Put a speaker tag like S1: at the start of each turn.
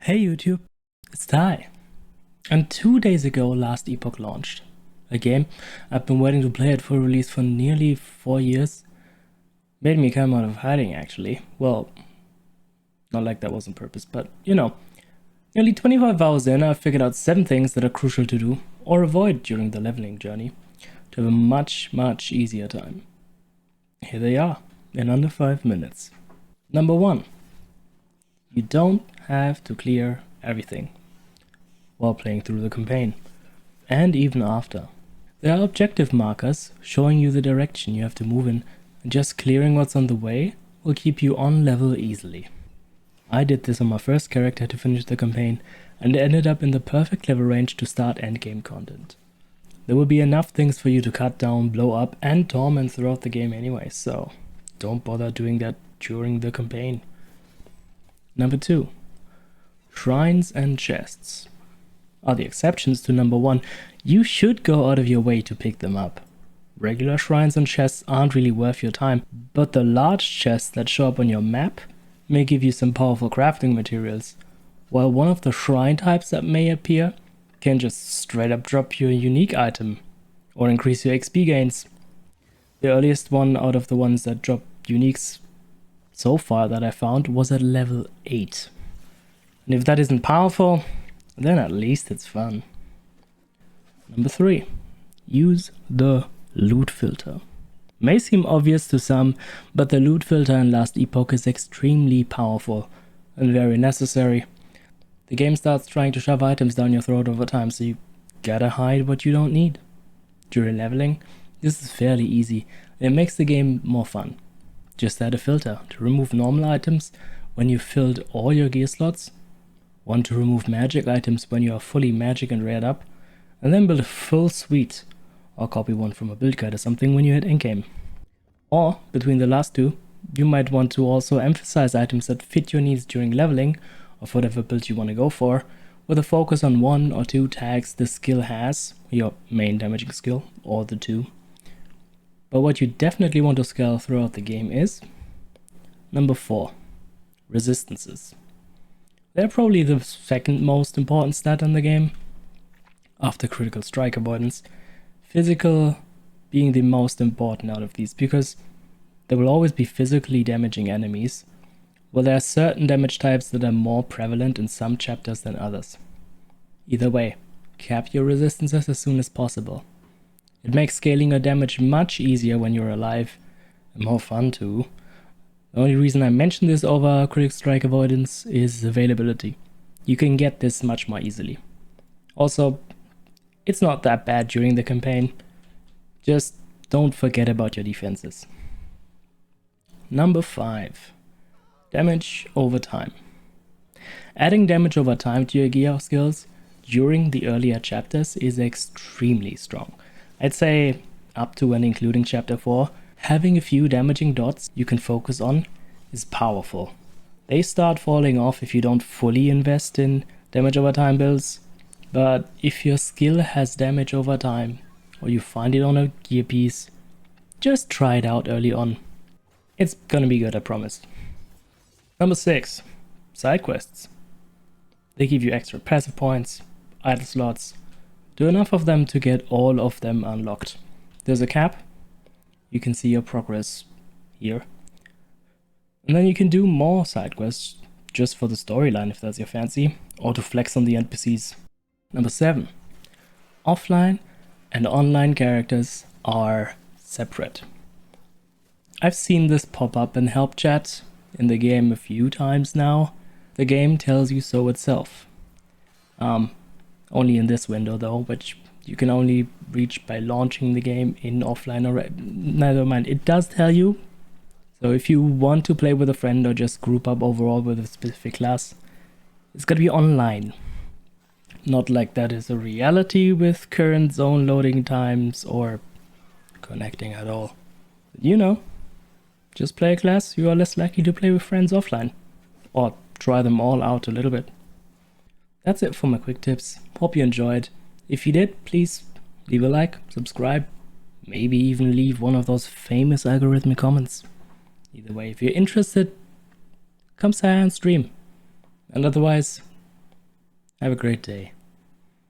S1: Hey YouTube, it's Ty. And 2 days ago last Epoch launched. A game I've been waiting to play it for release for nearly 4 years. Made me come out of hiding actually. Well, not like that was on purpose, but you know. Nearly 25 hours in, I've figured out 7 things that are crucial to do or avoid during the leveling journey to have a much easier time. Here they are, in under 5 minutes. Number 1. You don't have to clear everything while playing through the campaign, and even after. There are objective markers showing you the direction you have to move in, and just clearing what's on the way will keep you on level easily. I did this on my first character to finish the campaign, and ended up in the perfect level range to start endgame content. There will be enough things for you to cut down, blow up, and torment throughout the game anyway, so don't bother doing that during the campaign. Number 2. Shrines and chests are the exceptions to number 1. You should go out of your way to pick them up. Regular shrines and chests aren't really worth your time, but the large chests that show up on your map may give you some powerful crafting materials, while one of the shrine types that may appear can just straight up drop you a unique item or increase your XP gains. The earliest one out of the ones that drop uniques so far that I found was at level 8. And if that isn't powerful, then at least it's fun. Number 3. Use the loot filter. May seem obvious to some, but the loot filter in Last Epoch is extremely powerful and very necessary. The game starts trying to shove items down your throat over time, so you gotta hide what you don't need. During leveling, this is fairly easy, and it makes the game more fun. Just add a filter to remove normal items when you've filled all your gear slots, one to remove magic items when you are fully magic and rared up, and then build a full suite, or copy one from a build guide or something when you hit endgame. Or, between the last two, you might want to also emphasize items that fit your needs during leveling, of whatever build you want to go for, with a focus on 1 or 2 tags the skill has, your main damaging skill, or the 2. But what you definitely want to scale throughout the game is number 4. Resistances. They're probably the second most important stat in the game, after critical strike avoidance. Physical being the most important out of these, because there will always be physically damaging enemies, while there are certain damage types that are more prevalent in some chapters than others. Either way, cap your resistances as soon as possible. It makes scaling your damage much easier when you're alive, and more fun too. The only reason I mention this over critical strike avoidance is availability. You can get this much more easily. Also, it's not that bad during the campaign. Just don't forget about your defenses. Number 5. Damage over time. Adding damage over time to your gear skills during the earlier chapters is extremely strong. I'd say up to and including chapter 4, having a few damaging dots you can focus on is powerful. They start falling off if you don't fully invest in damage over time builds, but if your skill has damage over time, or you find it on a gear piece, just try it out early on. It's gonna be good, I promise. Number 6. Side quests. They give you extra passive points, idle slots. Do enough of them to get all of them unlocked. There's a cap. You can see your progress here. And then you can do more side quests just for the storyline if that's your fancy, or to flex on the NPCs. Number 7. Offline and online characters are separate. I've seen this pop up in help chat in the game a few times now. The game tells you so itself. Only in this window though, which you can only reach by launching the game in offline or never mind. It does tell you. So if you want to play with a friend or just group up overall with a specific class, it's gotta be online. Not like that is a reality with current zone loading times or connecting at all. But you know, just play a class, you are less likely to play with friends offline. Or try them all out a little bit. That's it for my quick tips. Hope you enjoyed. If you did, please leave a like, subscribe, maybe even leave one of those famous algorithmic comments. Either way, if you're interested, come say hi on stream. And otherwise, Have a great day.